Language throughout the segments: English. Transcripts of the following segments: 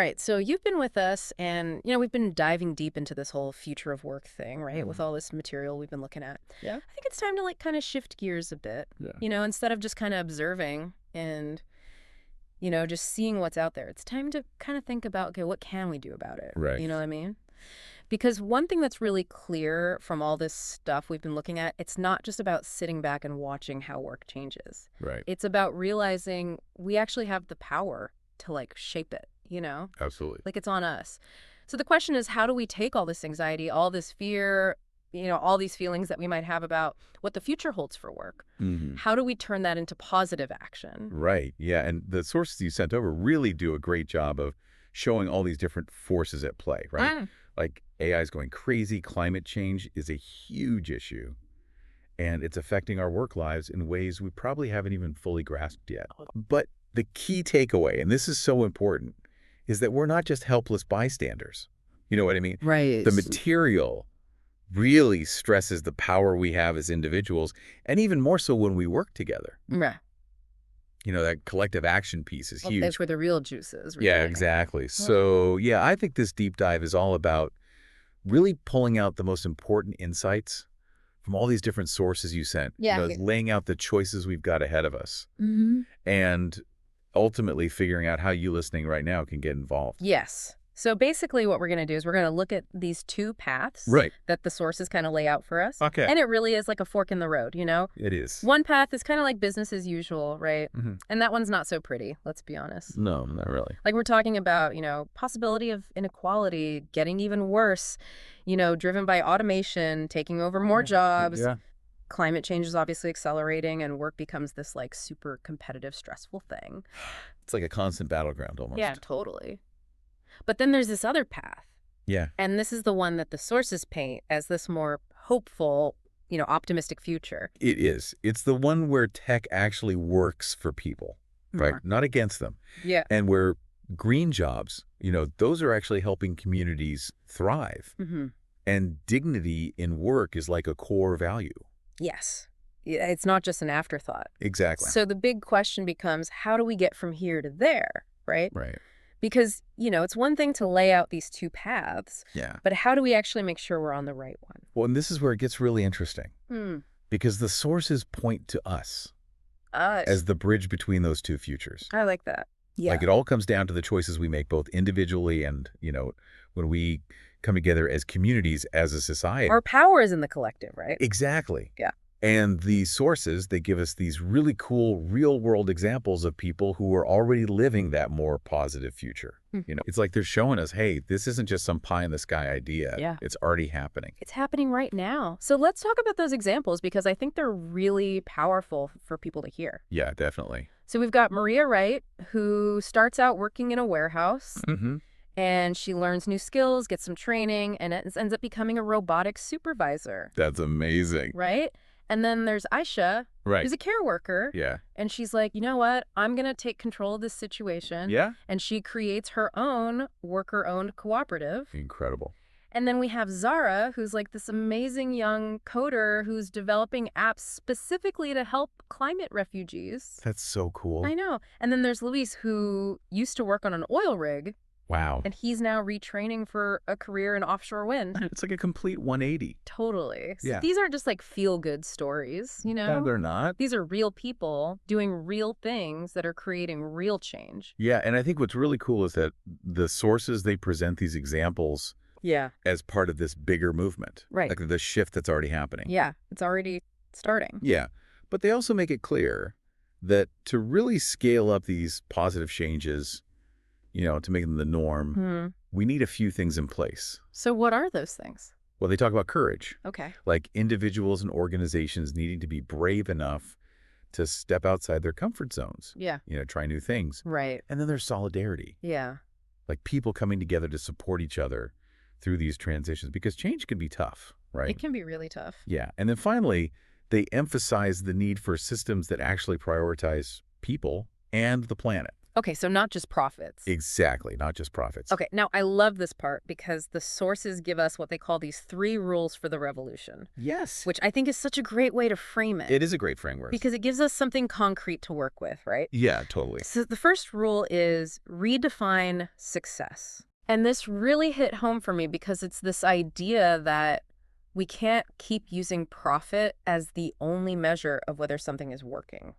Right. So you've been with us and, we've been diving deep into this whole future of work thing, right? With all this material we've been looking at. Yeah. I think it's time to kind of shift gears a bit, Yeah. instead of just kind of observing and, just seeing what's out there. It's time to kind of think about, okay, what can we do about it? Right. You know what I mean? Because one thing that's really clear from all this stuff we've been looking at, it's not just about sitting back and watching how work changes. Right. It's about realizing we actually have the power to shape it, Absolutely. It's on us. So the question is, how do we take all this anxiety, all this fear, all these feelings that we might have about what the future holds for work? Mm-hmm. How do we turn that into positive action? Right. Yeah. And the sources you sent over really do a great job of showing all these different forces at play, right? Like AI is going crazy. Climate change is a huge issue, and it's affecting our work lives in ways we probably haven't even fully grasped yet. But the key takeaway, and this is so important, is that we're not just helpless bystanders. You know what I mean? Right. The material really stresses the power we have as individuals, and even more so when we work together. Yeah. That collective action piece is huge. That's where the real juice is. Yeah, exactly. So, yeah, I think this deep dive is all about really pulling out the most important insights from all these different sources you sent. Yeah. Laying out the choices we've got ahead of us. Mm-hmm. And ultimately figuring out how you listening right now can get involved. Yes. So basically what we're going to do is we're going to look at these two paths that the sources kind of lay out for us. Okay. And it really is like a fork in the road, It is. One path is kind of like business as usual, right? Mm-hmm. And that one's not so pretty, let's be honest. No, not really. We're talking about, possibility of inequality getting even worse, driven by automation, taking over more jobs. Yeah. Climate change is obviously accelerating and work becomes this super competitive, stressful thing. It's like a constant battleground almost. Yeah, totally. But then there's this other path. Yeah. And this is the one that the sources paint as this more hopeful, optimistic future. It is. It's the one where tech actually works for people, right? Not against them. Yeah. And where green jobs, those are actually helping communities thrive. Mm-hmm. And dignity in work is like a core value. Yes. It's not just an afterthought. Exactly. So the big question becomes, how do we get from here to there, right? Right. Because, it's one thing to lay out these two paths, Yeah. but how do we actually make sure we're on the right one? Well, and this is where it gets really interesting. Because the sources point to us as the bridge between those two futures. I like that. Yeah. It all comes down to the choices we make both individually and, when we come together as communities, as a society. Our power is in the collective, right? Exactly. Yeah. And the sources, they give us these really cool real-world examples of people who are already living that more positive future. It's like they're showing us, hey, this isn't just some pie-in-the-sky idea. Yeah. It's already happening. It's happening right now. So let's talk about those examples because I think they're really powerful for people to hear. Yeah, definitely. So we've got Maria Wright, who starts out working in a warehouse. Mm-hmm. And she learns new skills, gets some training, and ends up becoming a robotics supervisor. That's amazing. Right? And then there's Aisha, who's a care worker. Yeah. And she's like, you know what? I'm going to take control of this situation. Yeah. And she creates her own worker-owned cooperative. Incredible. And then we have Zara, who's like this amazing young coder who's developing apps specifically to help climate refugees. That's so cool. I know. And then there's Luis, who used to work on an oil rig. Wow. And he's now retraining for a career in offshore wind. It's like a complete 180. Totally. So Yeah. these aren't just feel-good stories, No, they're not. These are real people doing real things that are creating real change. Yeah, and I think what's really cool is that the sources, they present these examples as part of this bigger movement. Right. Like the shift that's already happening. Yeah, it's already starting. Yeah, but they also make it clear that to really scale up these positive changes, to make them the norm, we need a few things in place. So what are those things? Well, they talk about courage. Okay. Like individuals and organizations needing to be brave enough to step outside their comfort zones. Yeah. Try new things. Right. And then there's solidarity. Yeah. Like people coming together to support each other through these transitions, because change can be tough, right? It can be really tough. Yeah. And then finally, they emphasize the need for systems that actually prioritize people and the planet. Okay, so not just profits. Exactly, not just profits. Okay, now I love this part because the sources give us what they call these 3 rules for the revolution, Yes. which I think is such a great way to frame it It is a great framework. because it gives us something concrete to work with, right? Yeah, totally. So the first rule is redefine success. And this really hit home for me because it's this idea that we can't keep using profit as the only measure of whether something is working.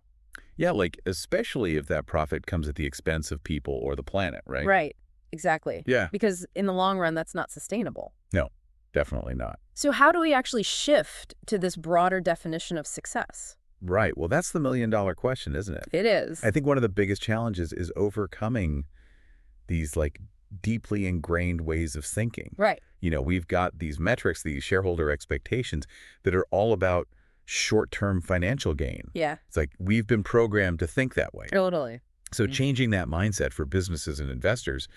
Yeah, like especially if that profit comes at the expense of people or the planet, right? Right, exactly. Yeah. Because in the long run, that's not sustainable. No, definitely not. So how do we actually shift to this broader definition of success? Right. Well, that's the million-dollar question, isn't it? It is. I think one of the biggest challenges is overcoming these like deeply ingrained ways of thinking. Right. We've got these metrics, these shareholder expectations that are all about short-term financial gain. Yeah. It's like we've been programmed to think that way. Totally. So changing that mindset for businesses and investors,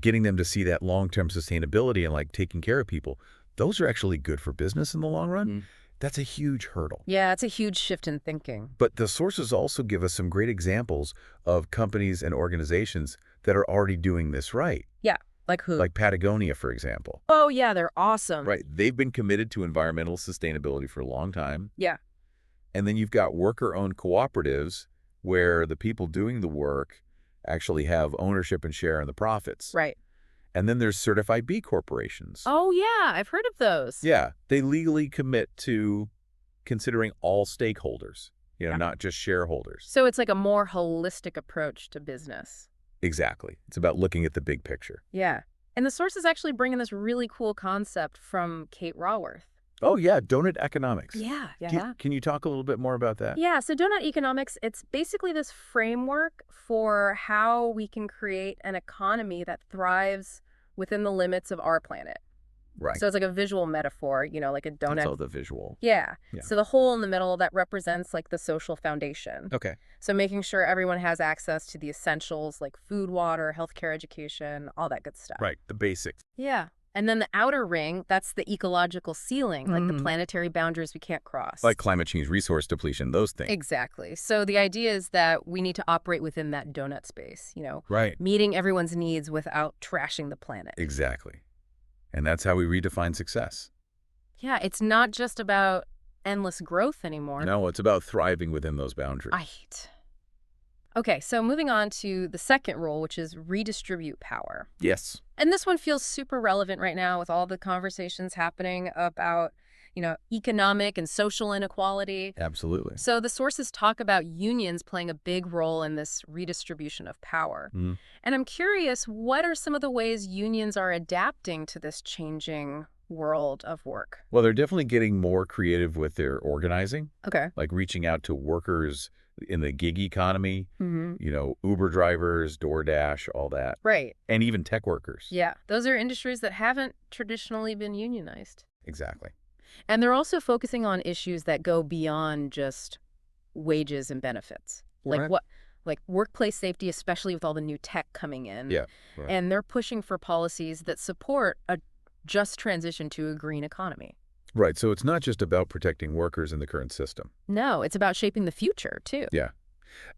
getting them to see that long-term sustainability and like taking care of people, those are actually good for business in the long run. That's a huge hurdle. Yeah, it's a huge shift in thinking. But the sources also give us some great examples of companies and organizations that are already doing this right. Yeah. Like who? Like Patagonia, for example. Oh, yeah, they're awesome. Right. They've been committed to environmental sustainability for a long time. Yeah. And then you've got worker-owned cooperatives where the people doing the work actually have ownership and share in the profits. Right. And then there's certified B corporations. Oh, yeah, I've heard of those. Yeah. They legally commit to considering all stakeholders, Yeah. not just shareholders. So it's like a more holistic approach to business. Exactly. It's about looking at the big picture. Yeah. And the source is actually bringing this really cool concept from Kate Raworth. Oh, yeah. Donut economics. Yeah. Can you talk a little bit more about that? Yeah, so donut economics, it's basically this framework for how we can create an economy that thrives within the limits of our planet. Right. So it's like a visual metaphor, like a donut. That's all the visual. Yeah. Yeah. So the hole in the middle, that represents like the social foundation. Okay. So making sure everyone has access to the essentials like food, water, healthcare, education, all that good stuff. Right. The basics. Yeah. And then the outer ring, that's the ecological ceiling, like the planetary boundaries we can't cross. Like climate change, resource depletion, those things. Exactly. So the idea is that we need to operate within that donut space, Right. meeting everyone's needs without trashing the planet. Exactly. And that's how we redefine success. Yeah, it's not just about endless growth anymore. No, it's about thriving within those boundaries. Right. Okay, so moving on to the second rule, which is redistribute power. Yes. And this one feels super relevant right now with all the conversations happening about, economic and social inequality. Absolutely. So the sources talk about unions playing a big role in this redistribution of power. And I'm curious, what are some of the ways unions are adapting to this changing world of work? Well, they're definitely getting more creative with their organizing, Okay. like reaching out to workers in the gig economy, Uber drivers, DoorDash, all that. Right. And even tech workers. Yeah. Those are industries that haven't traditionally been unionized. Exactly. And they're also focusing on issues that go beyond just wages and benefits. Right. Like workplace safety, especially with all the new tech coming in. Yeah. Right. And they're pushing for policies that support a just transition to a green economy. Right. So it's not just about protecting workers in the current system. No, it's about shaping the future, too. Yeah.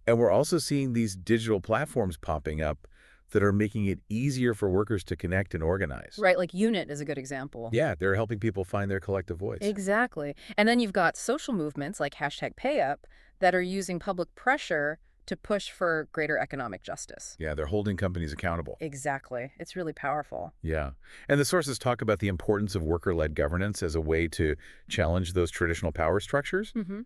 And we're also seeing these digital platforms popping up that are making it easier for workers to connect and organize. Right, like Unit is a good example. Yeah, they're helping people find their collective voice. Exactly. And then you've got social movements like #PayUp that are using public pressure to push for greater economic justice. Yeah, they're holding companies accountable. Exactly. It's really powerful. Yeah. And the sources talk about the importance of worker-led governance as a way to challenge those traditional power structures. Mm-hmm.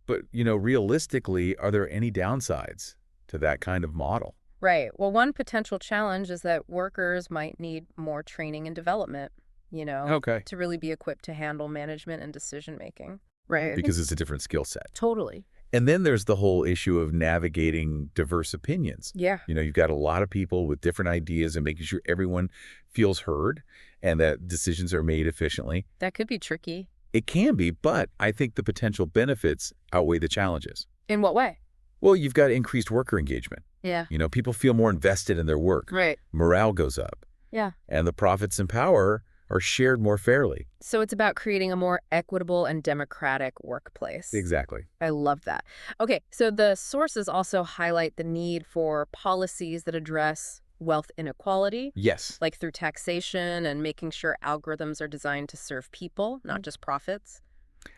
But, realistically, are there any downsides to that kind of model? Right. Well, one potential challenge is that workers might need more training and development, Okay. to really be equipped to handle management and decision making. Right. Because it's a different skill set. Totally. And then there's the whole issue of navigating diverse opinions. Yeah. You've got a lot of people with different ideas and making sure everyone feels heard and that decisions are made efficiently. That could be tricky. It can be, but I think the potential benefits outweigh the challenges. In what way? Well, you've got increased worker engagement. Yeah. People feel more invested in their work. Right. Morale goes up. Yeah. And the profits and power are shared more fairly. So it's about creating a more equitable and democratic workplace. Exactly. I love that. Okay, so the sources also highlight the need for policies that address wealth inequality, Yes, like through taxation and making sure algorithms are designed to serve people, not just profits.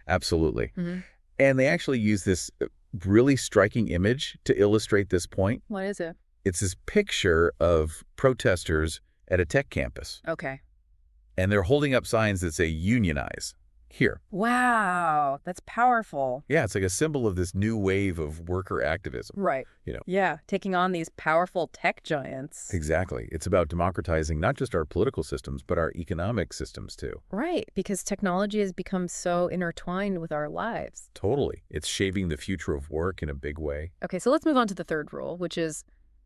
absolutely. Hmm. And they actually use this really striking image to illustrate this point. What is it? It's this picture of protesters at a tech campus, Okay. and they're holding up signs that say unionize here. Wow, that's powerful. Yeah, it's like a symbol of this new wave of worker activism. Right. You know, Yeah, taking on these powerful tech giants. exactly. It's about democratizing not just our political systems, but our economic systems too. Right, because technology has become so intertwined with our lives. Totally. It's shaping the future of work in a big way. Okay, so let's move on to the third rule, which is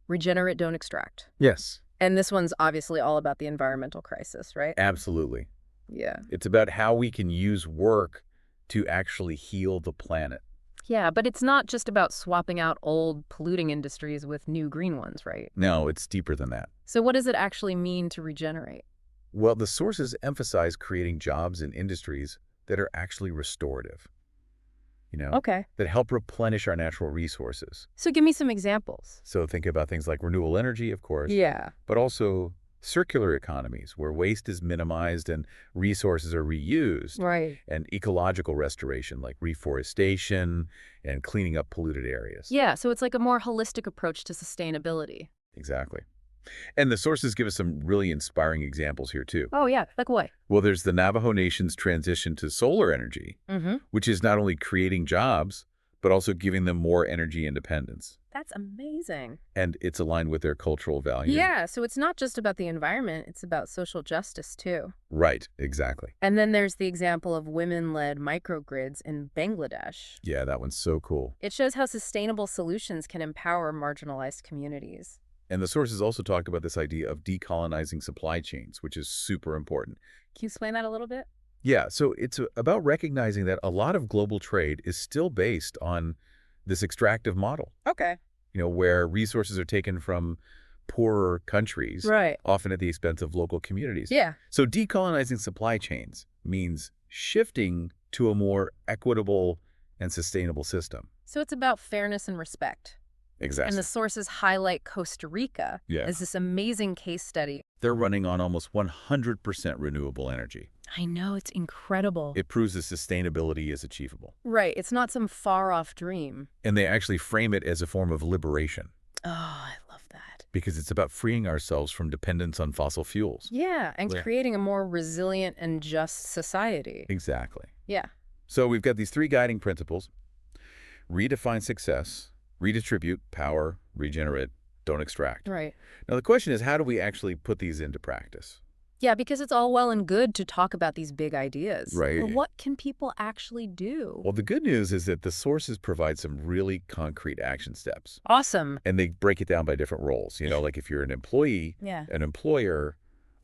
regenerate, don't extract. Yes, And this one's obviously all about the environmental crisis, right? absolutely. Yeah. It's about how we can use work to actually heal the planet. Yeah, but it's not just about swapping out old polluting industries with new green ones, right? No, it's deeper than that. So what does it actually mean to regenerate? Well, the sources emphasize creating jobs in industries that are actually restorative, Okay. that help replenish our natural resources. So give me some examples. So think about things like renewable energy, of course, Yeah. but also circular economies where waste is minimized and resources are reused, Right. and ecological restoration like reforestation and cleaning up polluted areas. Yeah, so it's like a more holistic approach to sustainability. Exactly. And the sources give us some really inspiring examples here, too. Oh, yeah. Like what? Well, there's the Navajo Nation's transition to solar energy, Mm-hmm. which is not only creating jobs, but also giving them more energy independence. That's amazing. And it's aligned with their cultural values. Yeah, so it's not just about the environment, it's about social justice too. Right, exactly. And then there's the example of women-led microgrids in Bangladesh. Yeah, that one's so cool. It shows how sustainable solutions can empower marginalized communities. And the sources also talk about this idea of decolonizing supply chains, which is super important. Can you explain that a little bit? Yeah, so it's about recognizing that a lot of global trade is still based on this extractive model, Okay. where resources are taken from poorer countries, Right. often at the expense of local communities. Yeah. So decolonizing supply chains means shifting to a more equitable and sustainable system. So it's about fairness and respect. Exactly. And the sources highlight Costa Rica Yeah. as this amazing case study. They're running on almost 100% renewable energy. I know, it's incredible. It proves that sustainability is achievable. Right, it's not some far-off dream. And they actually frame it as a form of liberation Oh, I love that. because it's about freeing ourselves from dependence on fossil fuels. Yeah, and Yeah. creating a more resilient and just society. Exactly. Yeah. So we've got these three guiding principles: redefine success, redistribute power, regenerate, don't extract. Right. Now the question is, how do we actually put these into practice? Yeah, because it's all well and good to talk about these big ideas. Right. But what can people actually do? Well, the good news is that the sources provide some really concrete action steps. Awesome. And they break it down by different roles. Like if you're an employee, Yeah. an employer,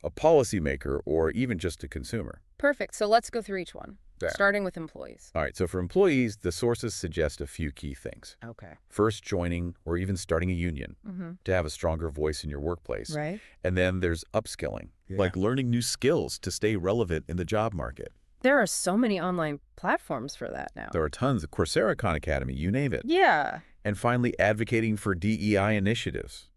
a policymaker, or even just a consumer. Perfect. So let's go through each one, There. starting with employees. All right, so for employees, the sources suggest a few key things. Okay. First, joining or even starting a union Mm-hmm. to have a stronger voice in your workplace. Right. And then there's upskilling, like learning new skills to stay relevant in the job market. There are so many online platforms for that now. There are tons of Coursera, Khan Academy, you name it. Yeah. And finally, advocating for DEI initiatives.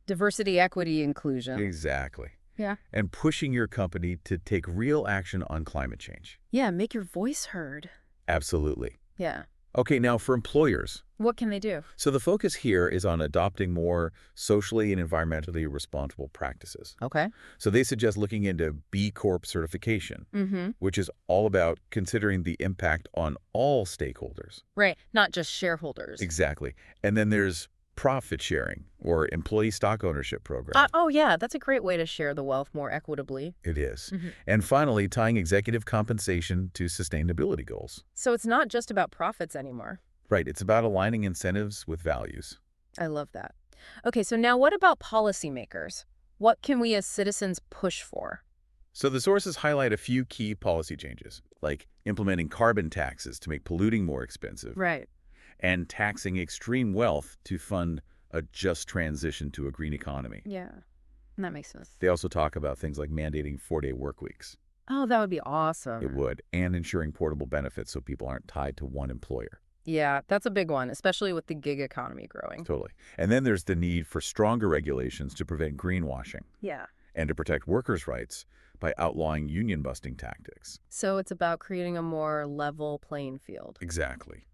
Diversity, equity, inclusion. Exactly. Yeah. And pushing your company to take real action on climate change. Yeah, make your voice heard. Absolutely. Yeah. Okay, now for employers. What can they do? So the focus here is on adopting more socially and environmentally responsible practices. Okay. So they suggest looking into B Corp certification, Mm-hmm. which is all about considering the impact on all stakeholders. Right. Not just shareholders. Exactly. And then there's profit sharing or employee stock ownership program. Oh, yeah. That's a great way to share the wealth more equitably. It is. Mhm. And finally, tying executive compensation to sustainability goals. So it's not just about profits anymore. Right. It's about aligning incentives with values. I love that. Okay, so now what about policymakers? What can we as citizens push for? So the sources highlight a few key policy changes, like implementing carbon taxes to make polluting more expensive, Right. and taxing extreme wealth to fund a just transition to a green economy. Yeah. That makes sense. They also talk about things like mandating 4-day work weeks. Oh, that would be It awesome. would. And ensuring portable benefits so people aren't tied to one employer. Yeah, that's a big one, especially with the gig economy growing. Totally. And then there's the need for stronger regulations to prevent greenwashing Yeah. and to protect workers' rights by outlawing union-busting tactics. So it's about creating a more level playing field. Exactly.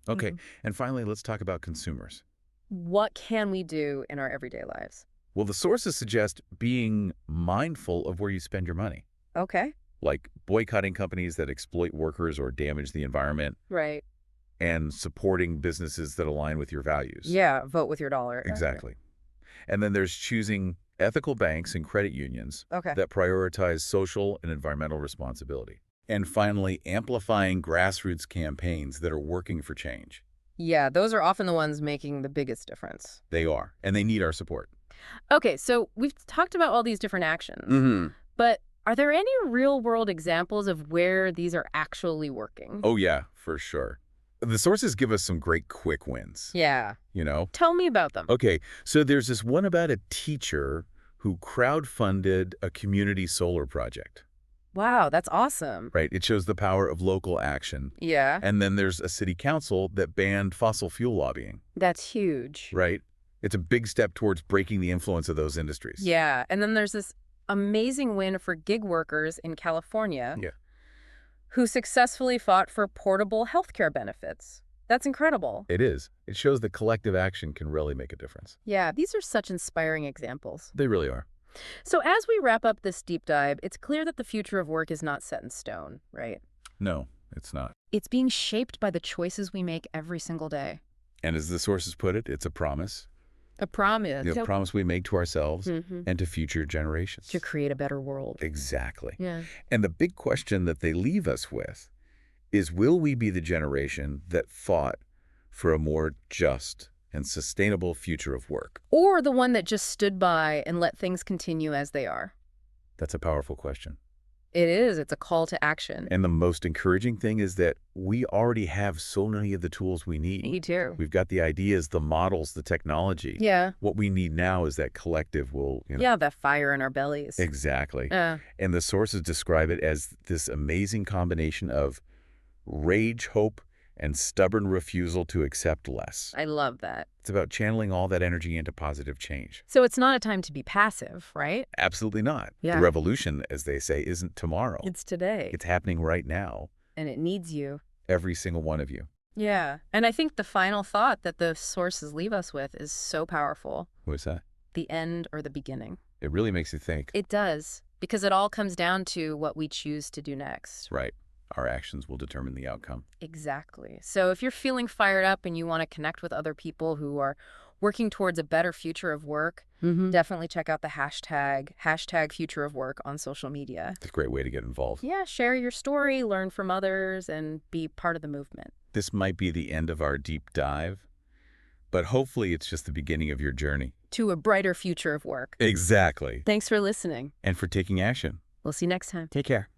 Okay, Mhm. and finally, let's talk about consumers. What can we do in our everyday lives? Well, the sources suggest being mindful of where you spend your money, Okay. like boycotting companies that exploit workers or damage the environment, Right. and supporting businesses that align with your values. Yeah, vote with your dollar. Exactly. And then there's choosing ethical banks and credit unions Okay. that prioritize social and environmental responsibility. And finally, amplifying grassroots campaigns that are working for change. Yeah, those are often the ones making the biggest difference. They are, and they need our support. Okay, so we've talked about all these different actions, but are there any real-world examples of where these are actually working? Oh, yeah, for sure. The sources give us some great quick wins, Yeah. you know? Tell me about them. Okay, so there's this one about a teacher who crowdfunded a community solar project, Wow, that's awesome. right? It shows the power of local action. Yeah, And then there's a city council that banned fossil fuel lobbying, that's huge. right? It's a big step towards breaking the influence of those industries. Yeah, and then there's this amazing win for gig workers in California Yeah. who successfully fought for portable healthcare benefits. That's incredible. It is. It shows that collective action can really make a difference. Yeah, these are such inspiring examples. They really are. So as we wrap up this deep dive, it's clear that the future of work is not set in stone, right? No, it's not. It's being shaped by the choices we make every single day. And as the sources put it, it's a promise. A promise A promise we make to ourselves Mhm. and to future generations. to create a better world. Exactly. Yeah. And the big question that they leave us with is, will we be the generation that fought for a more just and sustainable future of work? Or the one that just stood by and let things continue as they are. That's a powerful question. It is. It's a call to action. And the most encouraging thing is that we already have so many of the tools we need. Me too. We've got the ideas, the models, the technology. Yeah. What we need now is that collective will, Yeah, that fire in our bellies. Exactly. Yeah. And the sources describe it as this amazing combination of rage, hope, and stubborn refusal to accept less. I love that. It's about channeling all that energy into positive change. So it's not a time to be passive, right? Absolutely not. Yeah. The revolution, as they say, isn't tomorrow. It's today. It's happening right now. And it needs you. Every single one of you. Yeah. And I think the final thought that the sources leave us with is so powerful. What's that? The end or the beginning. It really makes you think. It does. Because it all comes down to what we choose to do next. Right. Our actions will determine the outcome. Exactly. So if you're feeling fired up and you want to connect with other people who are working towards a better future of work, definitely check out the hashtag future of work on social media. It's a great way to get involved. Yeah, share your story, learn from others, and be part of the movement. This might be the end of our deep dive, but hopefully it's just the beginning of your journey. To a brighter future of work. Exactly. Thanks for listening. And for taking action. We'll see you next time. Take care.